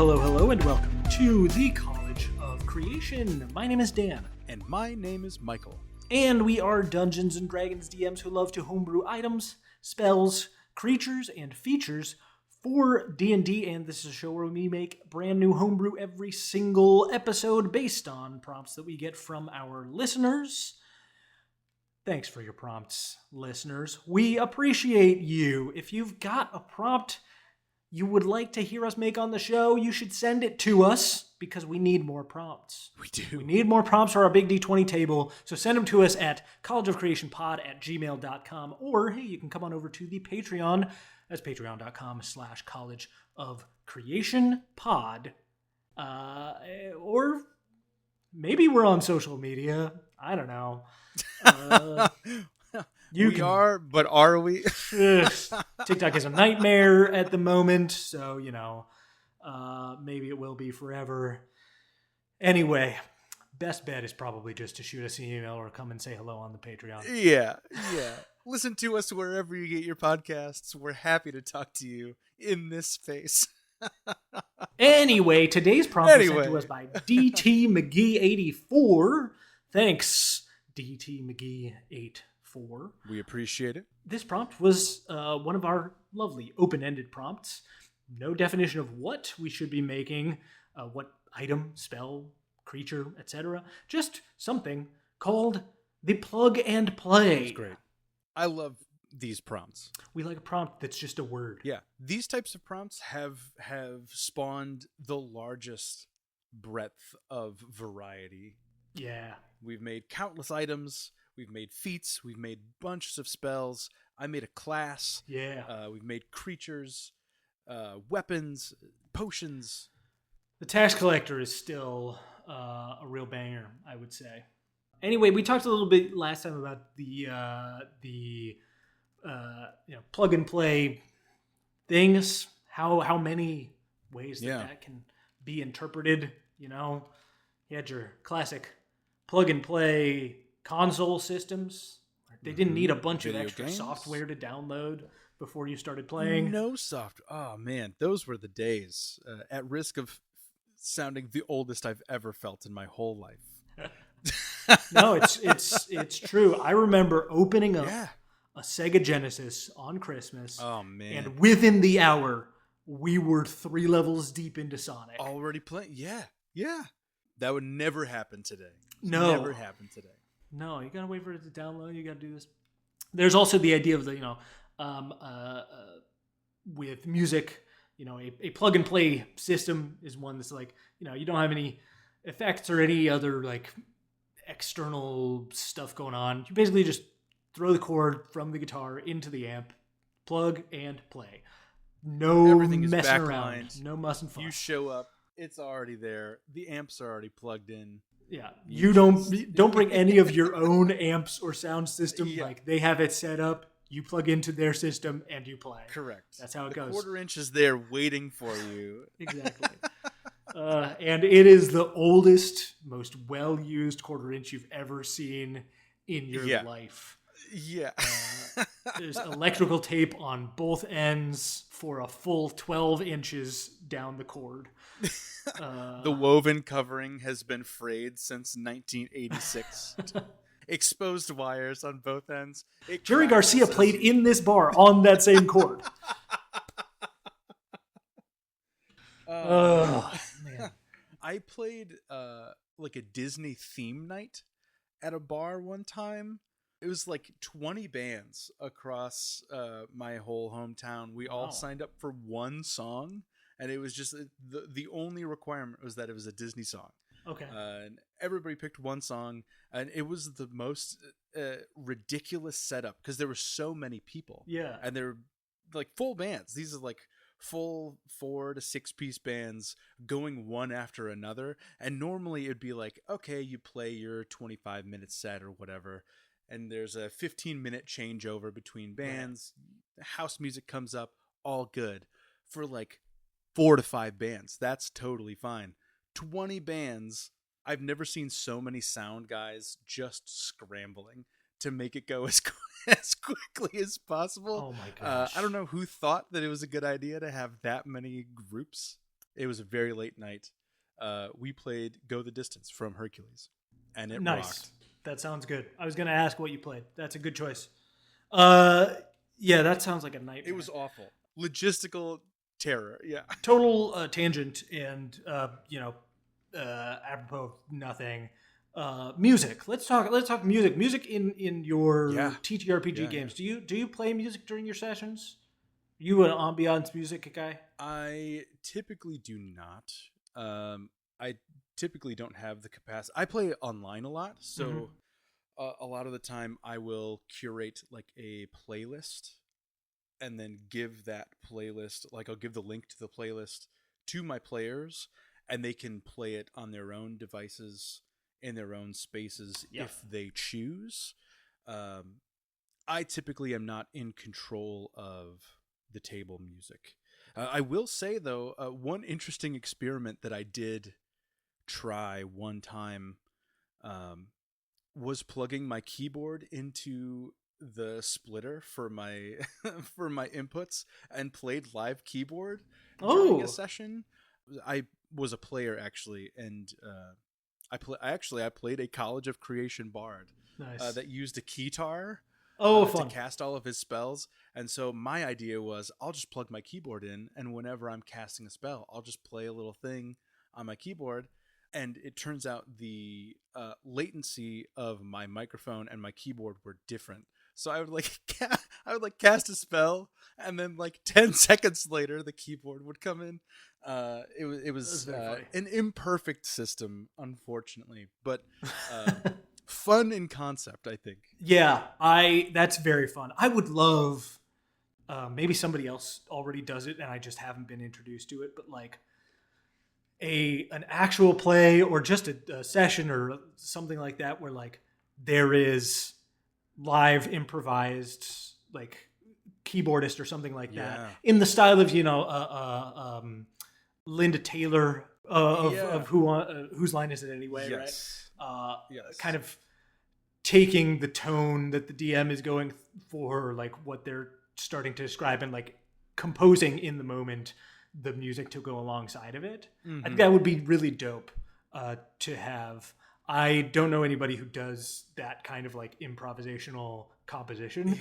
Hello, and welcome to the College of Creation. My name is Dan. And my name is Michael. And we are Dungeons & Dragons DMs who love to homebrew items, spells, creatures, and features for D&D. And this is a show where we make brand new homebrew every single episode based on prompts that we get from our listeners. Thanks for your prompts, listeners. We appreciate you. If you've got a prompt you would like to hear us make on the show, you should send it to us because we need more prompts. We do. We need more prompts for our Big D20 table, so send them to us at collegeofcreationpod@gmail.com, or hey, you can come on over to the Patreon. That's patreon.com/collegeofcreationpod. Or maybe we're on social media. I don't know. We are, but are we? TikTok is a nightmare at the moment, so, maybe it will be forever. Anyway, best bet is probably just to shoot us an email or come and say hello on the Patreon. Yeah. Listen to us wherever you get your podcasts. We're happy to talk to you in this space. Anyway, today's prompt was sent to us by DT McGee84. Thanks, DT McGee84. We appreciate it. This prompt was one of our lovely open-ended prompts. No definition of what we should be making, what item, spell, creature, etc. Just something called the plug and play. That's great. I love these prompts. We like a prompt that's just a word. Yeah. These types of prompts have spawned the largest breadth of variety. Yeah. We've made countless items. We've made feats. We've made bunches of spells. I made a class. Yeah. We've made creatures, weapons, potions. The Tax Collector is still a real banger, I would say. Anyway, we talked a little bit last time about the plug and play things. How many ways that can be interpreted. You had your classic plug and play console systems. They didn't need a bunch of extra software to download before you started playing. Oh man, those were the days. At risk of sounding the oldest I've ever felt in my whole life. No, it's true. I remember opening up a Sega Genesis on Christmas. Oh man! And within the hour, we were 3 levels deep into Sonic. Already playing? Yeah. That would never happen today. No, never happen today. No, you gotta wait for it to download. You gotta do this. There's also the idea of with music, a plug and play system is one that's like, you don't have any effects or any other like external stuff going on. You basically just throw the cord from the guitar into the amp, plug and play. No Everything is messing backlined. Around. No muss and fuss. You show up, it's already there. The amps are already plugged in. Yeah, you don't bring any of your own amps or sound system. Yeah. Like they have it set up. You plug into their system and you play. Correct. That's how it goes. The 1/4 inch is there waiting for you. Exactly. And it is the oldest, most well-used 1/4 inch you've ever seen in your life. Yeah. There's electrical tape on both ends for a full 12 inches down the cord. The woven covering has been frayed since 1986. Exposed wires on both ends. Jerry Garcia played in this bar on that same cord. Man. I played like a Disney theme night at a bar one time. It was like 20 bands across my whole hometown. We all signed up for one song, and it was just the only requirement was that it was a Disney song. Okay. And everybody picked one song, and it was the most ridiculous setup because there were so many people. Yeah. And they were like full bands. These are like full 4 to 6 piece bands going one after another. And normally it'd be like, okay, you play your 25-minute set or whatever, and there's a 15-minute changeover between bands. Yeah. House music comes up, all good. For like 4 to 5 bands, that's totally fine. 20 bands, I've never seen so many sound guys just scrambling to make it go as quickly as possible. Oh my gosh. I don't know who thought that it was a good idea to have that many groups. It was a very late night. We played Go the Distance from Hercules, and it Nice. rocked. That sounds good. I was gonna ask what you played. That's a good choice. Uh, yeah, that sounds like a nightmare. It was awful. Logistical terror. Yeah. Total tangent and apropos of nothing. Music. Let's talk music. Music in your Yeah. TTRPG Yeah, games. Do you play music during your sessions? You an ambiance music guy? I typically do not. I typically don't have the capacity. I play online a lot, so a lot of the time I will curate like a playlist and then give that playlist, like I'll give the link to the playlist to my players, and they can play it on their own devices in their own spaces if they choose. I typically am not in control of the table music. I will say though, one interesting experiment that I did try one time was plugging my keyboard into the splitter for my for my inputs and played live keyboard during a session. I was a player actually, and I played a College of Creation bard that used a keytar to cast all of his spells. And so my idea was I'll just plug my keyboard in, and whenever I'm casting a spell, I'll just play a little thing on my keyboard. And it turns out the latency of my microphone and my keyboard were different. So I would cast a spell, and then like 10 seconds later, the keyboard would come in. It was an imperfect system, unfortunately, but fun in concept, I think. Yeah, that's very fun. I would love maybe somebody else already does it and I just haven't been introduced to it, but like an actual play or just a session or something like that where like there is live improvised like keyboardist or something like that in the style of Linda Taylor of whose line is it anyway, right? Kind of taking the tone that the DM is going for, like what they're starting to describe, and like composing in the moment the music to go alongside of it. I think that would be really dope to have. I don't know anybody who does that kind of like improvisational composition.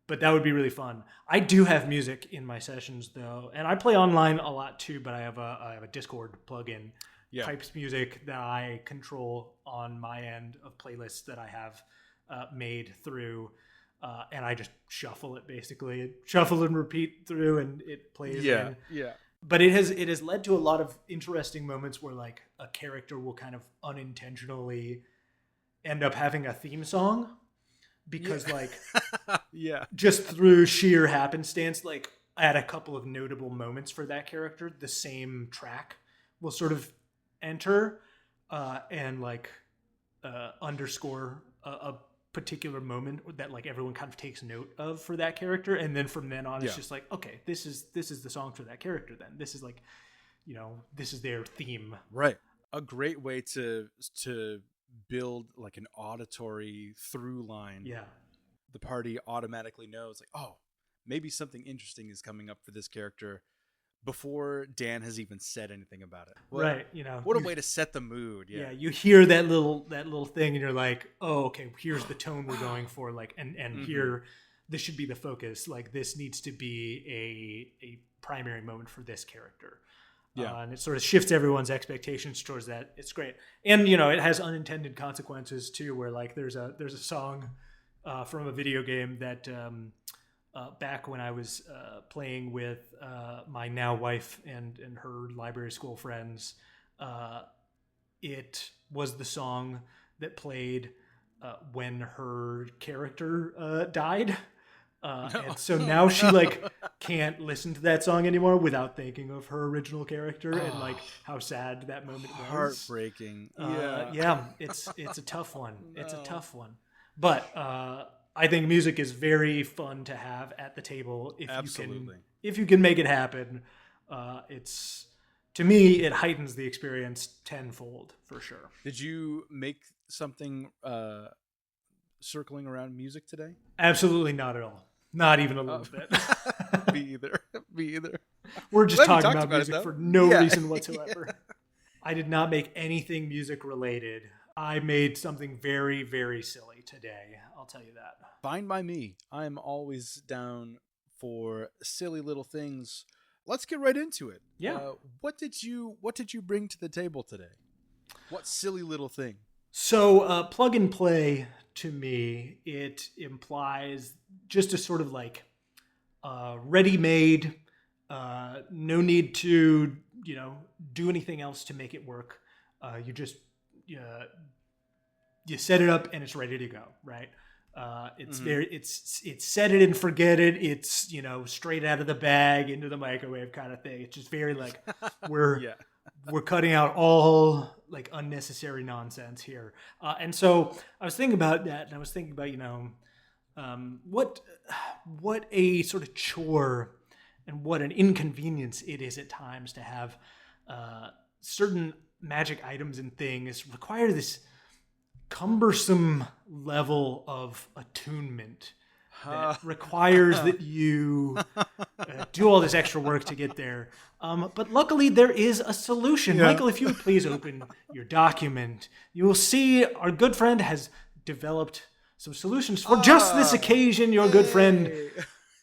But that would be really fun. I do have music in my sessions though, and I play online a lot too, but I have a Discord plugin. Types music that I control on my end of playlists that I have made through, and I just shuffle it basically, shuffle and repeat through, and it plays. But it has led to a lot of interesting moments where like a character will kind of unintentionally end up having a theme song because like just through sheer happenstance, like at a couple of notable moments for that character, the same track will sort of enter and like underscore a particular moment that like everyone kind of takes note of for that character, and then from then on it's just like, okay, this is the song for that character, then this is like, this is their theme. Right. A great way to build like an auditory through line. The party automatically knows like, oh, maybe something interesting is coming up for this character before Dan has even said anything about it. Right. What a way to set the mood. You hear that little thing and you're like, oh, okay, here's the tone we're going for. Like, and here, this should be the focus. Like, this needs to be a primary moment for this character. And it sort of shifts everyone's expectations towards that. It's great. And, it has unintended consequences too, where like there's a song from a video game that, back when I was playing with my now wife and her library school friends, it was the song that played when her character died. And so now she like can't listen to that song anymore without thinking of her original character and like how sad that moment was. Heartbreaking. It's a tough one. It's a tough one. But I think music is very fun to have at the table if you can make it happen. It's, to me, it heightens the experience tenfold for sure. Did you make something circling around music today? Absolutely not at all. Not even a little bit. Me either. We're just Glad we talking talked about about it, music though. for no Yeah. reason whatsoever. I did not make anything music related. I made something very, very silly today. I'll tell you that. Fine by me. I'm always down for silly little things. Let's get right into it. Yeah. What did you bring to the table today? What silly little thing? So, plug and play to me, it implies just a sort of like ready-made, no need to, do anything else to make it work. You just you set it up and it's ready to go, right? It's very it's set it and forget it. It's straight out of the bag into the microwave kind of thing. It's just very like we're Yeah. we're cutting out all like unnecessary nonsense here. And so I was thinking about that, and I was thinking about what a sort of chore and what an inconvenience it is at times to have certain magic items and things require this cumbersome level of attunement that requires that you do all this extra work to get there. But luckily, there is a solution. Yeah. Michael, if you would please open your document, you will see our good friend has developed some solutions for just this occasion. Your good friend,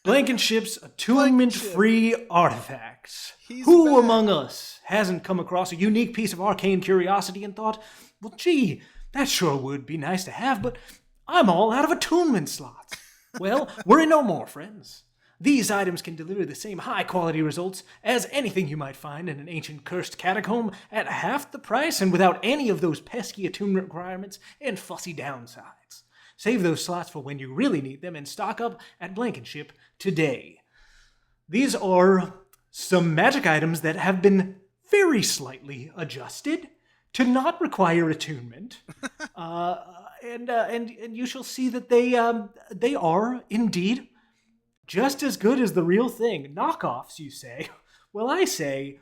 Blankenship's attunement-free artifacts. He's Who back. among us hasn't come across a unique piece of arcane curiosity and thought, well, gee, that sure would be nice to have, but I'm all out of attunement slots. Well, worry no more, friends. These items can deliver the same high-quality results as anything you might find in an ancient cursed catacomb at half the price and without any of those pesky attunement requirements and fussy downsides. Save those slots for when you really need them and stock up at Blankenship today. These are some magic items that have been very slightly adjusted to not require attunement. And you shall see that they are indeed just as good as the real thing. Knockoffs, you say? Well, I say,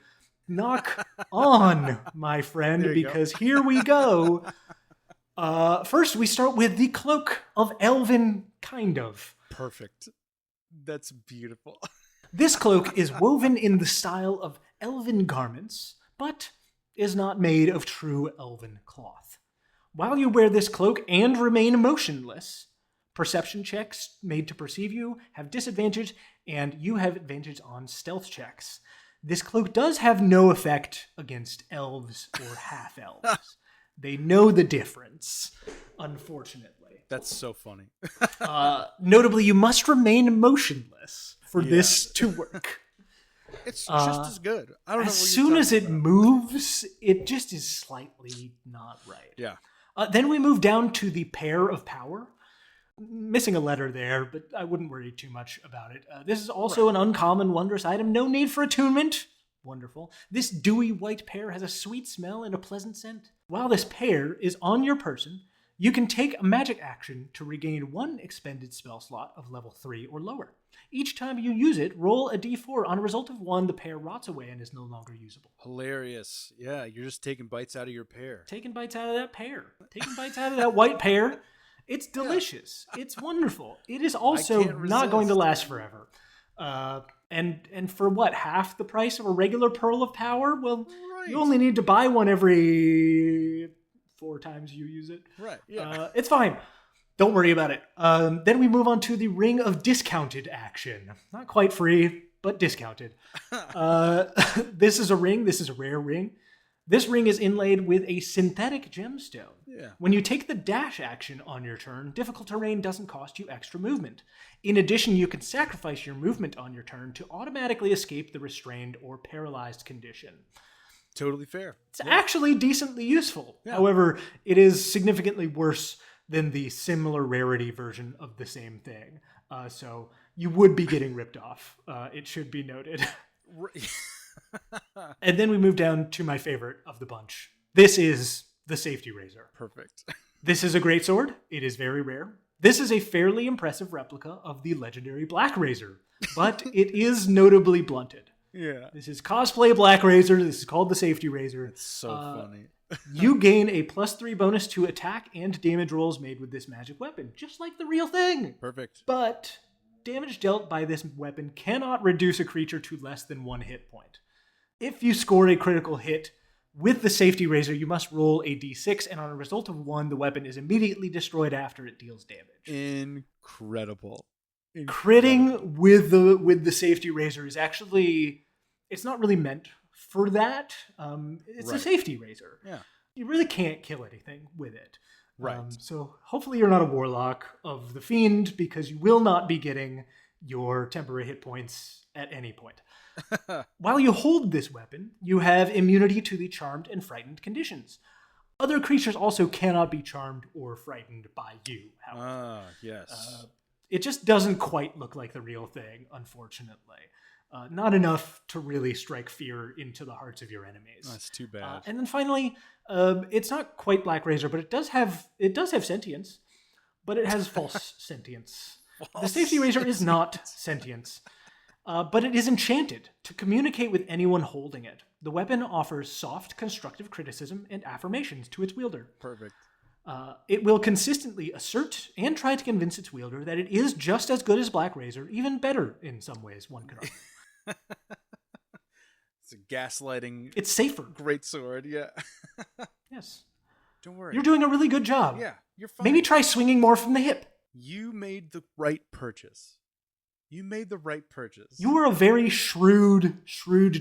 knock on, my friend, There you go. because here we go. First, we start with the Cloak of Elven Kind of. Perfect. That's beautiful. This cloak is woven in the style of elven garments, but is not made of true elven cloth. While you wear this cloak and remain motionless, perception checks made to perceive you have disadvantage, and you have advantage on stealth checks. This cloak does have no effect against elves or half-elves. They know the difference, unfortunately. That's so funny. Notably, you must remain motionless for this to work. It's just as good. I don't know. As soon as it moves, it just is slightly not right. Yeah. Then we move down to the Pair of Power. Missing a letter there, but I wouldn't worry too much about it. This is also an uncommon, wondrous item. No need for attunement. Wonderful. This dewy white pear has a sweet smell and a pleasant scent. While this pear is on your person, you can take a magic action to regain one expended spell slot of level 3 or lower. Each time you use it, roll a d4. On a result of 1, the pear rots away and is no longer usable. Hilarious. Yeah, you're just taking bites out of your pear. Taking bites out of that pear. Taking bites out of that white pear. It's delicious. Yeah. It's wonderful. It is also not going to last forever. And for what, half the price of a regular Pearl of Power? Well, you only need to buy one every 4 times you use it. Right, yeah. It's fine. Don't worry about it. Then we move on to the Ring of Discounted action. Not quite free, but discounted. This is a ring. This is a rare ring. This ring is inlaid with a synthetic gemstone. Yeah. When you take the dash action on your turn, difficult terrain doesn't cost you extra movement. In addition, you can sacrifice your movement on your turn to automatically escape the restrained or paralyzed condition. Totally fair. It's actually decently useful. Yeah. However, it is significantly worse than the similar rarity version of the same thing. So you would be getting ripped off. It should be noted. And then we move down to my favorite of the bunch. This is the Safety Razor. Perfect. This is a great sword. It is very rare. This is a fairly impressive replica of the legendary Black Razor, but it is notably blunted. Yeah. This is cosplay Black Razor. This is called the Safety Razor. It's so funny. You gain a +3 bonus to attack and damage rolls made with this magic weapon, just like the real thing. Perfect. But damage dealt by this weapon cannot reduce a creature to less than 1 hit point. If you score a critical hit with the safety razor, you must roll a d6, and on a result of 1, the weapon is immediately destroyed after it deals damage. Incredible. Critting with the safety razor is actually, it's not really meant for that. It's a safety razor. Yeah. You really can't kill anything with it. Right. So hopefully you're not a warlock of the fiend, because you will not be getting your temporary hit points at any point. While you hold this weapon, you have immunity to the charmed and frightened conditions. Other creatures also cannot be charmed or frightened by you, however. Yes. It just doesn't quite look like the real thing, unfortunately. Not enough to really strike fear into the hearts of your enemies. That's too bad. And then finally, it's not quite Black Razor, but it does have sentience, but it has false sentience. The safety razor is not sentience, but it is enchanted to communicate with anyone holding it. The weapon offers soft, constructive criticism and affirmations to its wielder. Perfect. It will consistently assert and try to convince its wielder that it is just as good as Black Razor, even better in some ways, one could argue. It's a gaslighting. It's safer. Great sword, yeah. Yes. Don't worry. You're doing a really good job. Yeah, you're fine. Maybe try swinging more from the hip. You made the right purchase. You were a very shrewd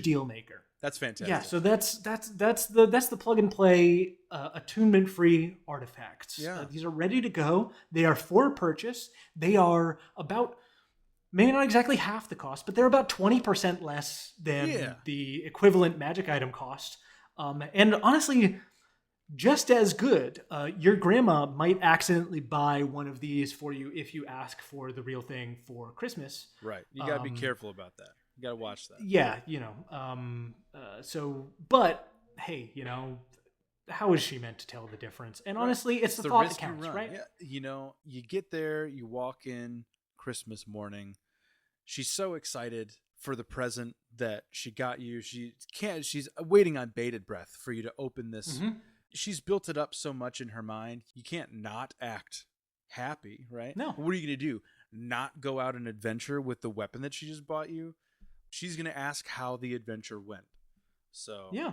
deal maker. That's fantastic. Yeah, so that's the plug and play attunement free artifacts. Yeah. These are ready to go. They are for purchase. They are about, maybe not exactly half the cost, but they're about 20% less than the equivalent magic item cost. And honestly, just as good. Your grandma might accidentally buy one of these for you if you ask for the real thing for Christmas. Right. You got to be careful about that. You got to watch that. Yeah, but hey, how is she meant to tell the difference? And honestly, it's the thought that counts, right? Yeah. You get there, you walk in Christmas morning. She's so excited for the present that she got you. She's waiting on bated breath for you to open this. Mm-hmm. She's built it up so much in her mind. You can't not act happy, right? No. What are you going to do? Not go out and adventure with the weapon that she just bought you? She's going to ask how the adventure went. So yeah.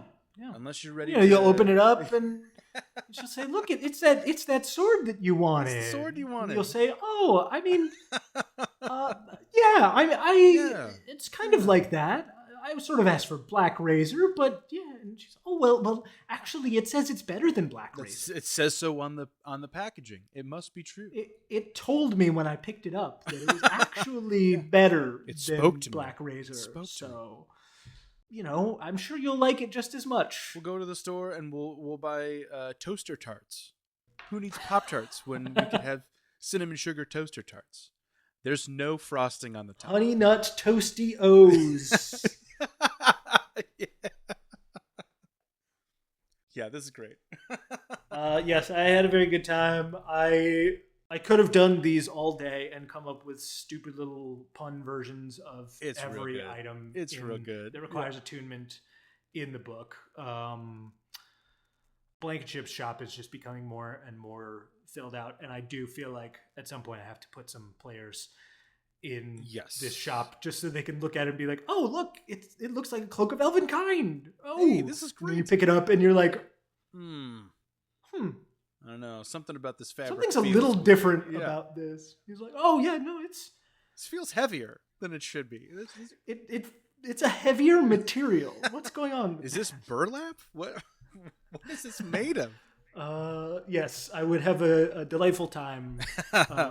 Unless you're ready, you'll open it up and she'll say, "Look, it's that sword that you wanted." It's the sword you wanted. And you'll say, "Oh, I mean, it's kind of like that. I sort of asked for Black Razor, but yeah." And she's, "Oh well, actually, it says it's better than Black Razor. It says so on the packaging. It must be true. It told me when I picked it up that it was actually better than Black Razor. So, I'm sure you'll like it just as much." We'll go to the store and we'll buy toaster tarts. Who needs Pop-Tarts when we could have cinnamon sugar toaster tarts? There's no frosting on the top. Honey Nut Toasty O's. Yeah, this is great. Yes, I had a very good time. I could have done these all day and come up with stupid little pun versions of every item. It's real good. That requires attunement in the book. Blankenship's shop is just becoming more and more filled out, and I do feel like at some point I have to put some players in this shop just so they can look at it and be like, "Oh, look, it looks like a Cloak of Elvenkind. Oh, hey, this is great." And you pick it up and you're like, I don't know. Something about this fabric. Something's a little different about this. He's like, "Oh yeah, no, this feels heavier than it should be. It's a heavier material. What's going on? Is this burlap? What is this made of?" Yes, I would have a delightful time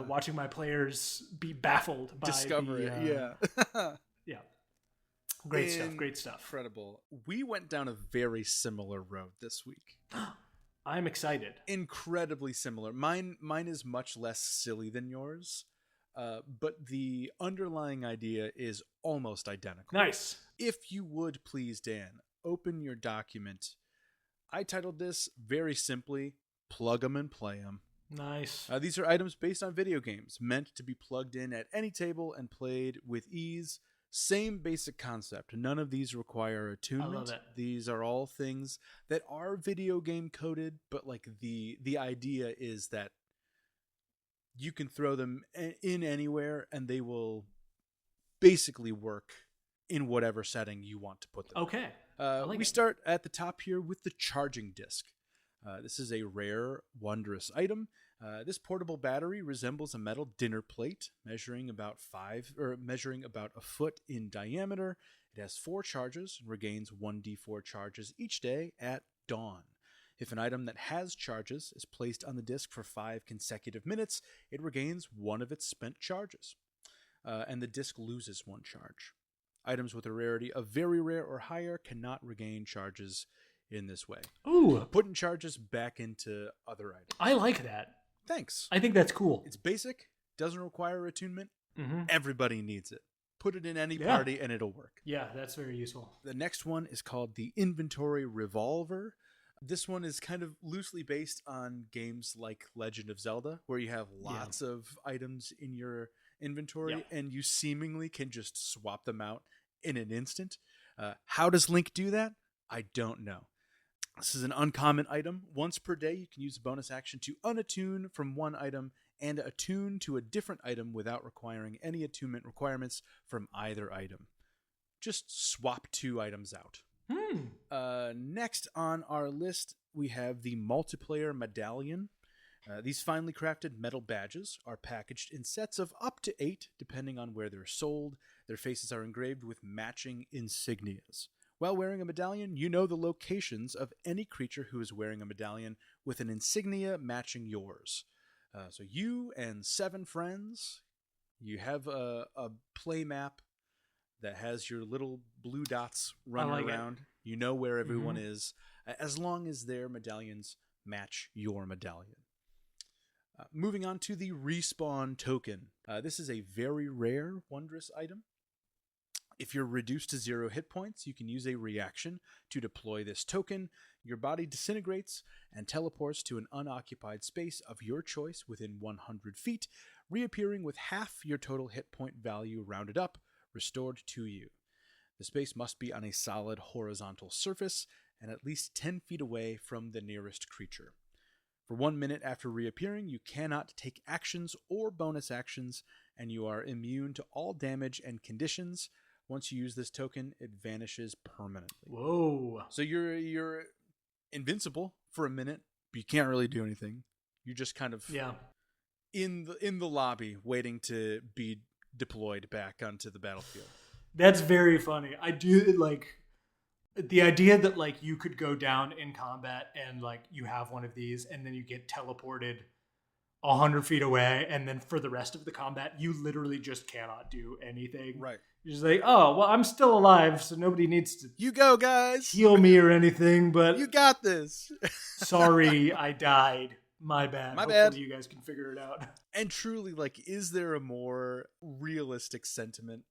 watching my players be baffled by discover it. Yeah. Great stuff. Incredible. We went down a very similar road this week. I'm excited. Incredibly similar. Mine is much less silly than yours, but the underlying idea is almost identical. Nice. If you would please, Dan, open your document. I titled this very simply, Plug 'em and Play 'em. Nice. These are items based on video games, meant to be plugged in at any table and played with ease. Same basic concept. None of these require attunement. I love it. These are all things that are video game coded, but like the idea is that you can throw them in anywhere and they will basically work in whatever setting you want to put them. Okay. I like We it. start at the top here with the charging disc. This is a rare, wondrous item. This portable battery resembles a metal dinner plate, measuring about a foot in diameter. It has 4 charges and regains 1d4 charges each day at dawn. If an item that has charges is placed on the disc for 5 consecutive minutes, it regains 1 of its spent charges, and the disc loses 1 charge. Items with a rarity of very rare or higher cannot regain charges in this way. Ooh. Putting charges back into other items. I like that. Thanks. I think that's cool. It's basic, doesn't require attunement. Mm-hmm. Everybody needs it. Put it in any Yeah. party and it'll work. Yeah, that's very useful. The next one is called the Inventory Revolver. This one is kind of loosely based on games like Legend of Zelda, where you have lots of items in your inventory and you seemingly can just swap them out in an instant. How does Link do that? I don't know. This is an uncommon item. Once per day, you can use a bonus action to unattune from one item and attune to a different item without requiring any attunement requirements from either item. Just swap 2 items out. Next on our list, we have the multiplayer medallion. These finely crafted metal badges are packaged in sets of up to 8, depending on where they're sold. Their faces are engraved with matching insignias. While wearing a medallion, you know the locations of any creature who is wearing a medallion with an insignia matching yours. So you and 7 friends, you have a play map that has your little blue dots running around. You know where everyone is, as long as their medallions match your medallion. Moving on to the respawn token. This is a very rare, wondrous item. If you're reduced to 0 hit points, you can use a reaction to deploy this token. Your body disintegrates and teleports to an unoccupied space of your choice within 100 feet, reappearing with half your total hit point value rounded up, restored to you. The space must be on a solid horizontal surface and at least 10 feet away from the nearest creature. For 1 minute after reappearing, you cannot take actions or bonus actions, and you are immune to all damage and conditions. Once you use this token, it vanishes permanently. Whoa. So you're invincible for a minute, but you can't really do anything. You're just kind of in the lobby waiting to be deployed back onto the battlefield. That's very funny. I do like the idea that like you could go down in combat and like you have one of these and then you get teleported 100 feet away, and then for the rest of the combat you literally just cannot do anything. Right. You're just like, oh well, I'm still alive, so nobody needs to you go guys heal me or anything, but you got this. Sorry, I died. My bad. Hopefully you guys can figure it out. And truly, like, is there a more realistic sentiment?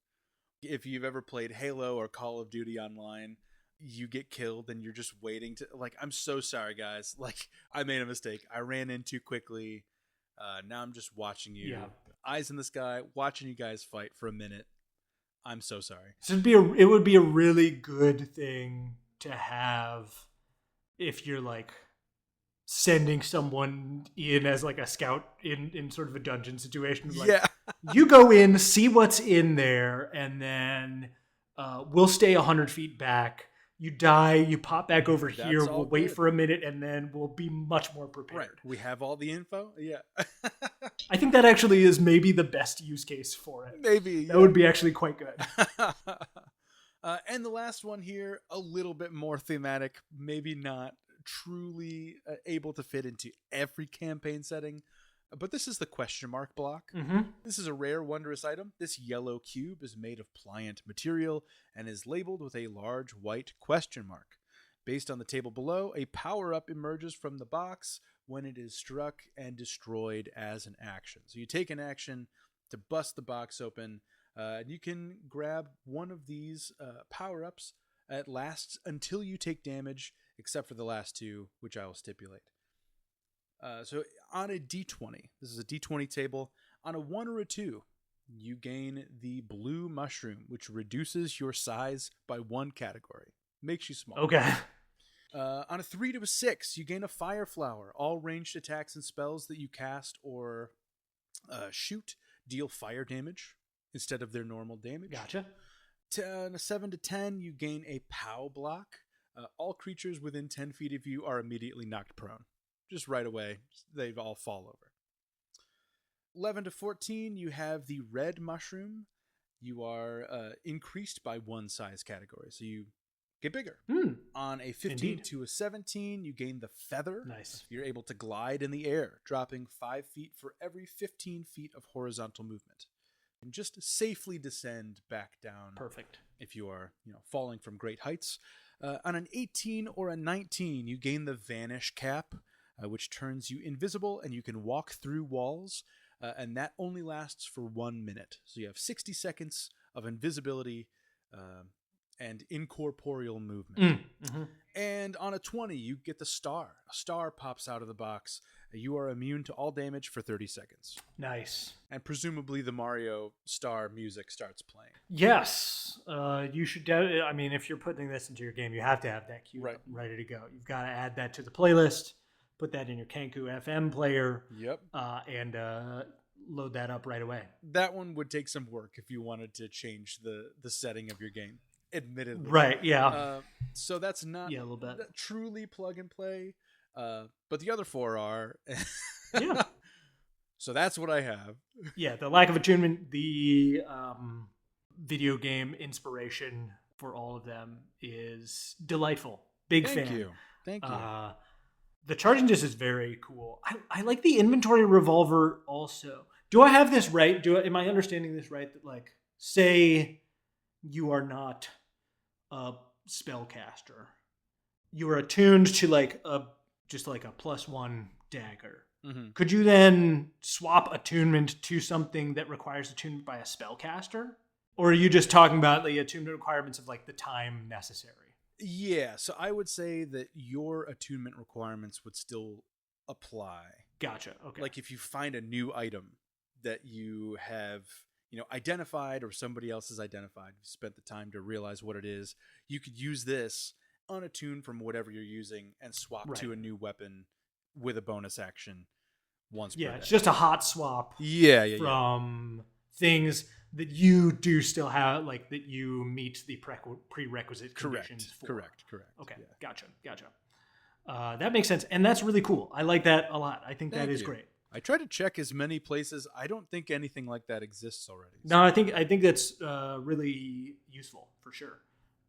If you've ever played Halo or Call of Duty online, you get killed and you're just waiting to, like, I'm so sorry, guys. Like, I made a mistake. I ran in too quickly. Now I'm just watching you, eyes in the sky, watching you guys fight for a minute. I'm so sorry. So it would be a really good thing to have if you're like sending someone in as like a scout in sort of a dungeon situation. Like, you go in, see what's in there, and then we'll stay 100 feet back. You die, you pop back over here, we'll wait for a minute, and then we'll be much more prepared. Right. We have all the info. Yeah. I think that actually is maybe the best use case for it. Maybe. That would be actually quite good. And the last one here, a little bit more thematic, maybe not truly able to fit into every campaign setting, but this is the question mark block. This is a rare, wondrous item. This yellow cube is made of pliant material and is labeled with a large white question mark. Based on the table below, a power-up emerges from the box when it is struck and destroyed as an action. So you take an action to bust the box open, and you can grab one of these power-ups. It lasts until you take damage, except for the last 2, which I will stipulate. So on a D20, this is a D20 table, on a 1 or a 2, you gain the blue mushroom, which reduces your size by 1 category. Makes you small. Okay. On a 3 to a 6, you gain a fire flower. All ranged attacks and spells that you cast or Shoot, deal fire damage instead of their normal damage. Gotcha. On a 7 to 10, you gain a POW block. All creatures within 10 feet of you are immediately knocked prone. Just right away, they all fall over. 11 to 14, you have the red mushroom. You are increased by one size category, so you get bigger. On a 15 Indeed. to a 17, you gain the feather. Nice. You're able to glide in the air, dropping 5 feet for every 15 feet of horizontal movement. And just safely descend back down. Perfect. If you are, falling from great heights. On an 18 or a 19, you gain the Vanish Cap, which turns you invisible and you can walk through walls. And that only lasts for 1 minute. So you have 60 seconds of invisibility and incorporeal movement. Mm-hmm. And on a 20, you get the star. A star pops out of the box. You are immune to all damage for 30 seconds. Nice. And presumably the Mario star music starts playing. Yes. You should. If you're putting this into your game, you have to have that queued Right. up and ready to go. You've got to add that to the playlist, put that in your Kenku FM player, Yep. and load that up right away. That one would take some work if you wanted to change the setting of your game, admittedly. Right, yeah. So that's not Yeah, a little bit. truly plug and play. But the other four are. Yeah. So that's what I have. Yeah, the lack of attunement, the video game inspiration for all of them is delightful. Big Thank fan. you. Thank you. The charging disc is very cool. I like the inventory revolver also. Do I have this right? Am I understanding this right? That like, say you are not a spellcaster, you are attuned to like just like a +1 dagger. Mm-hmm. Could you then swap attunement to something that requires attunement by a spellcaster? Or are you just talking about the attunement requirements of like the time necessary? Yeah, so I would say that your attunement requirements would still apply. Gotcha. Okay. Like if you find a new item that you have, identified or somebody else has identified, you spent the time to realize what it is, you could use this unattuned from whatever you're using and swap to a new weapon with a bonus action once per day. It's just a hot swap Yeah. from things that you do still have, like that you meet the prerequisite conditions for. Correct. Okay, Yeah. Gotcha. That makes sense, and that's really cool. I like that a lot. I think that is great. I try to check as many places. I don't think anything like that exists already. No, I think that's really useful for sure.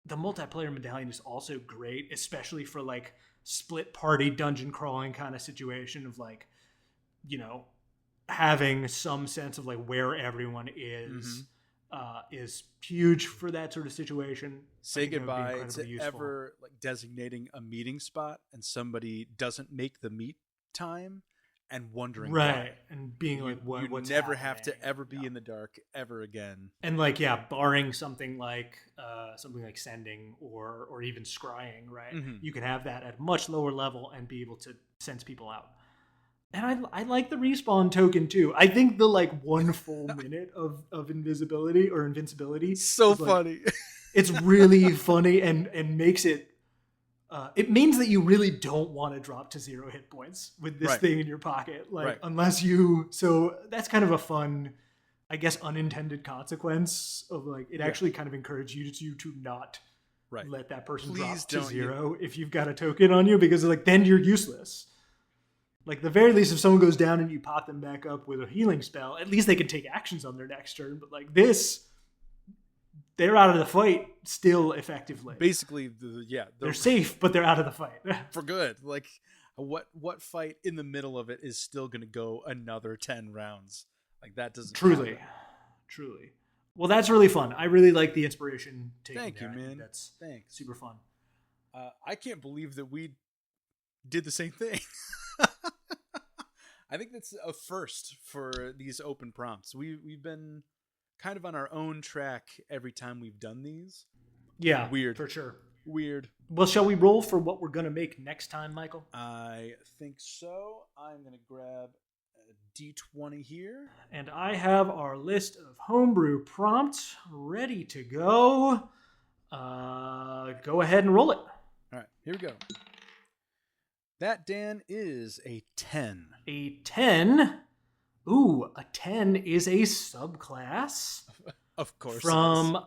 The multiplayer medallion is also great, especially for like split party dungeon crawling kind of situation of like, having some sense of like where everyone is huge for that sort of situation. Say goodbye to ever like designating a meeting spot and somebody doesn't make the meet time and wondering why. And being like, what's never happening? have to ever be in the dark ever again. And like, barring something like sending or even scrying, right? Mm-hmm. You can have that at a much lower level and be able to sense people out. And I like the respawn token too. I think the like 1 full minute of invisibility or invincibility so is funny. Like, it's really funny and makes it. It means that you really don't want to drop to 0 hit points with this thing in your pocket, unless you. So that's kind of a fun, I guess, unintended consequence of like it actually kind of encourages you to not let that person drop to 0 if you've got a token on you, because like then you're useless. Like the very least, if someone goes down and you pop them back up with a healing spell, at least they can take actions on their next turn. But like this, they're out of the fight still effectively. Basically, they're safe, but they're out of the fight for good. Like what fight in the middle of it is still going to go another 10 rounds? Like that doesn't truly. Well, that's really fun. I really like the inspiration. Thank you, man. That's Thanks. Super fun. I can't believe that we did the same thing. I think that's a first for these open prompts. We've been kind of on our own track every time we've done these. Yeah, weird for sure. Weird. Well, shall we roll for what we're gonna make next time, Michael? I think so. I'm gonna grab a D20 here, and I have our list of homebrew prompts ready to go. Go ahead and roll it. All right, here we go. That, Dan, is a 10. A 10. Ooh, a 10 is a subclass Of course it is. from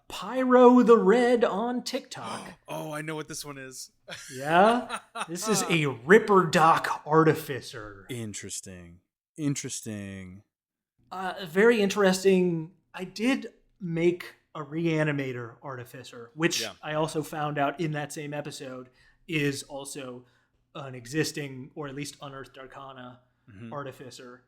Pyro the Red on TikTok. Oh, I know what this one is. Yeah? This is a Ripper Doc Artificer. Interesting. Interesting. Very interesting. I did make a Reanimator Artificer, which Yeah. I also found out in that same episode is also an existing, or at least unearthed Arcana Mhm. Artificer.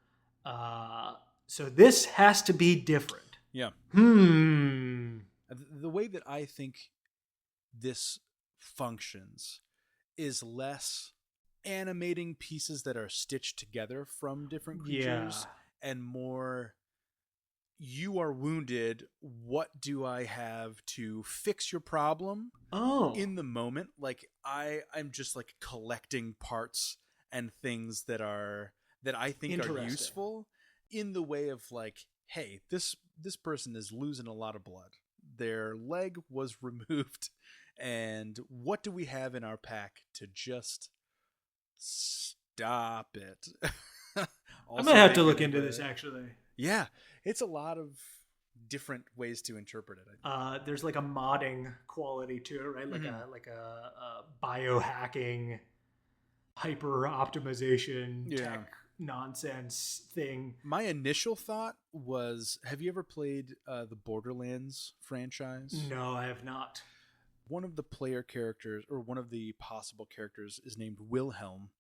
So this has to be different. Yeah. Hmm. The way that I think this functions is less animating pieces that are stitched together from different creatures and more you are wounded. What do I have to fix your problem Oh. in the moment? Like I'm just like collecting parts and things that I think are useful in the way of like, hey, this person is losing a lot of blood. Their leg was removed, and what do we have in our pack to just stop it? I might have to look into this actually. Yeah, it's a lot of different ways to interpret it. There's like a modding quality to it, right? Like a biohacking, hyper optimization tech nonsense thing. My initial thought was, have you ever played the Borderlands franchise? No, I have not. One of the player characters, or one of the possible characters, is named Wilhelm,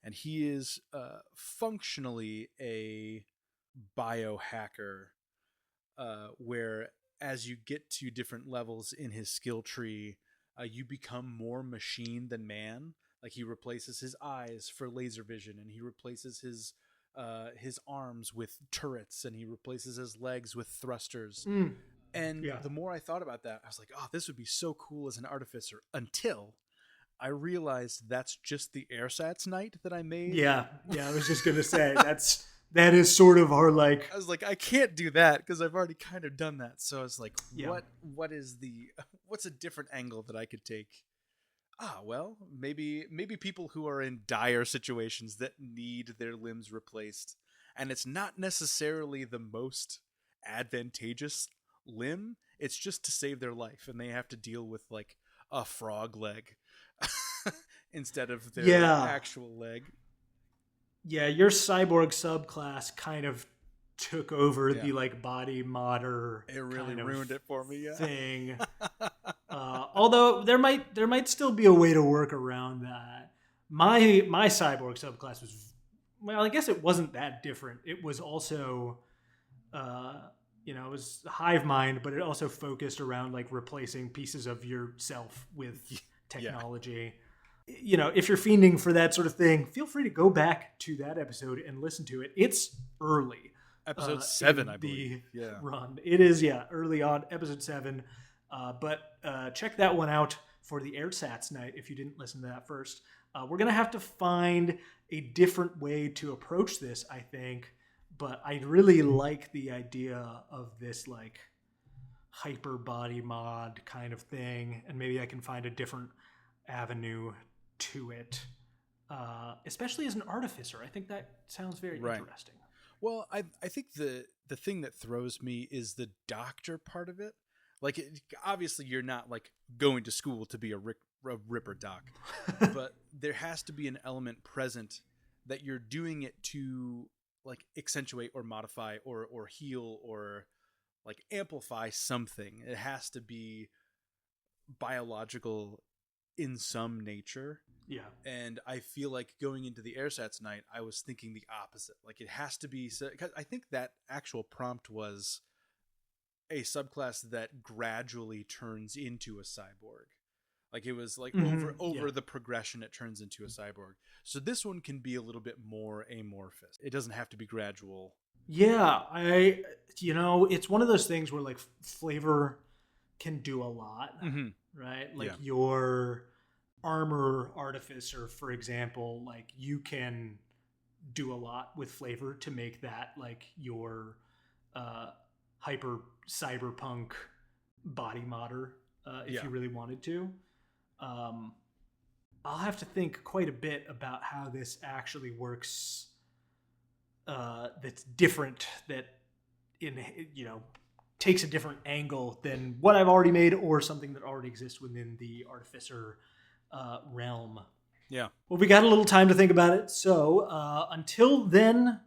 and he is functionally a biohacker, where as you get to different levels in his skill tree, you become more machine than man. Like he replaces his eyes for laser vision, and he replaces his arms with turrets, and he replaces his legs with thrusters. And the more I thought about that, I was like, oh, this would be so cool as an artificer, until I realized that's just the Airsats Knight that I made. Yeah, I was just gonna say that is sort of our like. I was like, I can't do that because I've already kind of done that. So I was like, what's a different angle that I could take? Well, maybe people who are in dire situations that need their limbs replaced, and it's not necessarily the most advantageous limb. It's just to save their life, and they have to deal with like a frog leg instead of their actual leg. Yeah, your cyborg subclass kind of took over the like body modder. It really ruined it for me. Yeah. Thing. Although there might still be a way to work around that. My cyborg subclass was, well, I guess it wasn't that different. It was also, it was hive mind, but it also focused around like replacing pieces of yourself with technology. If you're fiending for that sort of thing, feel free to go back to that episode and listen to it. It's early. Episode 7, I believe. Run. It is, early on, episode 7. But check that one out for the Airsats Night if you didn't listen to that first. We're going to have to find a different way to approach this, I think. But I really like the idea of this like hyper body mod kind of thing. And maybe I can find a different avenue to it, especially as an artificer. I think that sounds very interesting. Well, I think the thing that throws me is the doctor part of it. Like, obviously, you're not like going to school to be a Ripper Doc, but there has to be an element present that you're doing it to like accentuate or modify or heal or like amplify something. It has to be biological in some nature. Yeah. And I feel like going into the Airsats Night, I was thinking the opposite. Like it has to be, because I think that actual prompt was a subclass that gradually turns into a cyborg. Like it was like over the progression, it turns into a cyborg. So this one can be a little bit more amorphous. It doesn't have to be gradual. Yeah, it's one of those things where like flavor can do a lot, right? Like your armor artificer, for example, like you can do a lot with flavor to make that like your hyper cyberpunk body modder if you really wanted to. I'll have to think quite a bit about how this actually works that's different, that takes a different angle than what I've already made or something that already exists within the Artificer realm. Yeah. Well, we got a little time to think about it. So until then,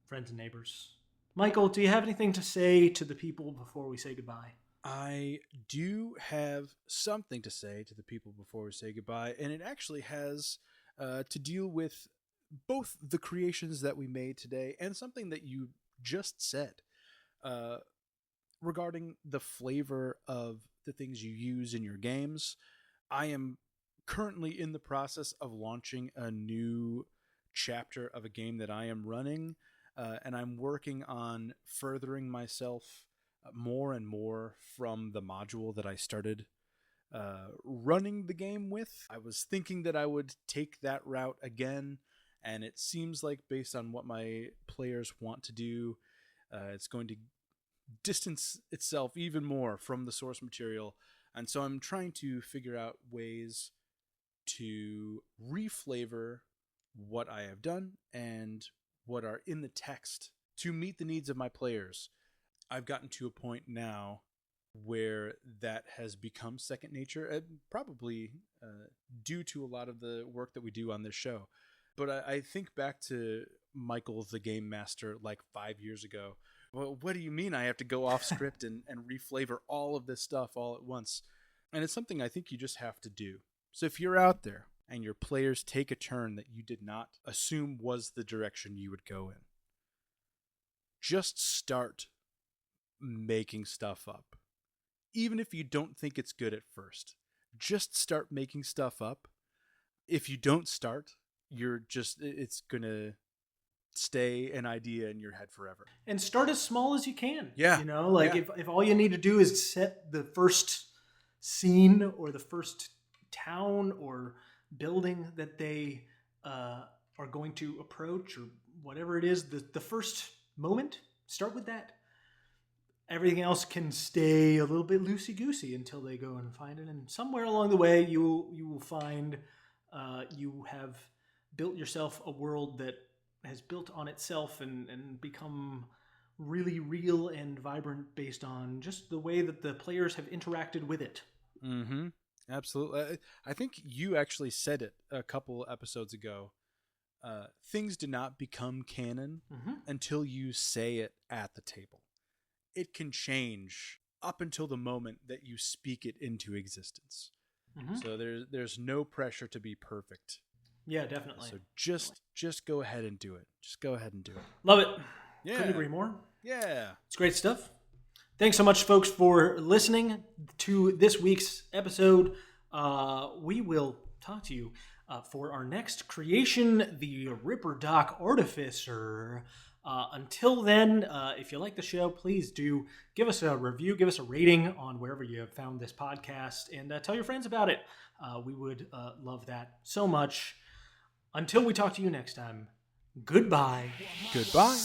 friends and neighbors, Michael, do you have anything to say to the people before we say goodbye? I do have something to say to the people before we say goodbye, and it actually has to deal with both the creations that we made today and something that you just said regarding the flavor of the things you use in your games. I am currently in the process of launching a new chapter of a game that I am running, and I'm working on furthering myself more and more from the module that I started running the game with. I was thinking that I would take that route again, and it seems like, based on what my players want to do, it's going to distance itself even more from the source material. And so I'm trying to figure out ways to reflavor what I have done and what are in the text to meet the needs of my players. I've gotten to a point now where that has become second nature, and probably due to a lot of the work that we do on this show. But I think back to Michael, the game master, like 5 years ago. Well, what do you mean I have to go off script and reflavor all of this stuff all at once? And it's something I think you just have to do. So if you're out there and your players take a turn that you did not assume was the direction you would go in, just start making stuff up. Even if you don't think it's good at first, just start making stuff up. If you don't start, it's going to stay an idea in your head forever. And start as small as you can. Yeah. If all you need to do is set the first scene or the first town or building that they are going to approach, or whatever it is, the first moment, start with that. Everything else can stay a little bit loosey-goosey until they go and find it. And somewhere along the way, you will find you have built yourself a world that has built on itself and become really real and vibrant based on just the way that the players have interacted with it. Mm-hmm. Absolutely. I think you actually said it a couple episodes ago. Things do not become canon until you say it at the table. It can change up until the moment that you speak it into existence. Mm-hmm. So there's no pressure to be perfect. Yeah, definitely. So just go ahead and do it. Just go ahead and do it. Love it. Yeah. Couldn't agree more. Yeah. It's great stuff. Thanks so much, folks, for listening to this week's episode. We will talk to you for our next creation, the Ripper Doc Artificer. Until then, if you like the show, please do give us a review, give us a rating on wherever you have found this podcast, and tell your friends about it. We would love that so much. Until we talk to you next time, goodbye. Goodbye.